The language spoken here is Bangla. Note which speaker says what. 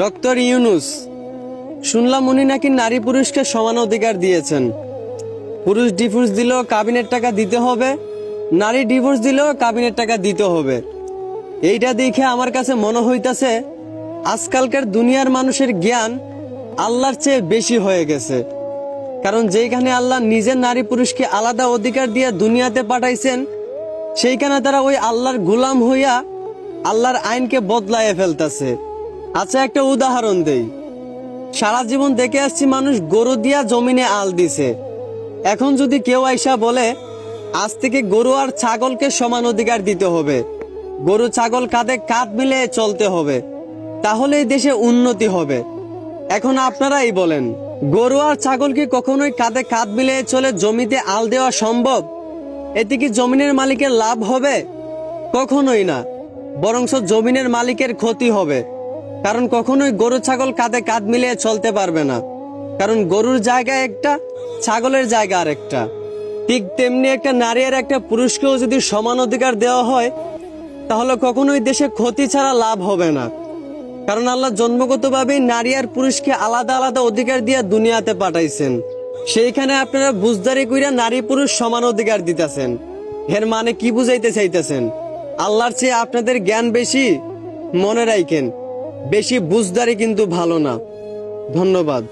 Speaker 1: ডক্টর ইউনুস, শুনলাম উনি নাকি নারী পুরুষকে সমান অধিকার দিয়েছেন। পুরুষ ডিভোর্স দিলেও কাবিনের টাকা দিতে হবে, নারী ডিভোর্স দিলেও কাবিনের টাকা দিতে হবে। এইটা দেখে আমার কাছে মনে হইতাছে আজকালকার দুনিয়ার মানুষের জ্ঞান আল্লাহর চেয়ে বেশি হয়ে গেছে। কারণ যেখানে আল্লাহ নিজের নারী পুরুষকে আলাদা অধিকার দিয়ে দুনিয়াতে পাঠাইছেন, সেইখানে তারা ওই আল্লাহর গোলাম হইয়া আল্লাহর আইনকে বদলাইয়া ফেলতেছে। আচ্ছা, একটা উদাহরণ দেই। সারা জীবন দেখে আসছি মানুষ গরু দিয়া জমিনে আল দিছে। এখন যদি কেউ আইসা বলে আজ থেকে গরু আর ছাগলকে সমান অধিকার দিতে হবে, গরু ছাগল কাঁধে কাঁধ মিলে চলতে হবে, তাহলে এই দেশে উন্নতি হবে। এখন আপনারাই বলেন, গরু আর ছাগল কি কখনোই কাঁধে কাঁধ মিলে চলে জমিতে আল দেওয়া সম্ভব? এতে কি জমিনের মালিকের লাভ হবে? কখনোই না, বরঞ্চ জমিনের মালিকের ক্ষতি হবে। কারণ কখনোই গরু ছাগল কাঁধে কাঁধ মিলিয়ে চলতে পারবে না। কারণ গরুর জায়গা একটা, ছাগলের জায়গা আর একটা। ঠিক তেমনি একটা নারী আর একটা পুরুষকেও যদি সমান অধিকার দেওয়া হয়, তাহলে কখনোই দেশে ক্ষতি ছাড়া লাভ হবে না। কারণ আল্লাহ জন্মগতভাবেই নারী আর পুরুষকে আলাদা আলাদা অধিকার দিয়ে দুনিয়াতে পাঠাইছেন। সেইখানে আপনারা বুঝদারি কইরা নারী পুরুষ সমান অধিকার দিতেছেন। এর মানে কি বুঝাইতে চাইতেছেন? আল্লাহর চেয়ে আপনাদের জ্ঞান বেশি? মনে রাখেন, বেশি বুঝদারি কিন্তু ভালো না। ধন্যবাদ।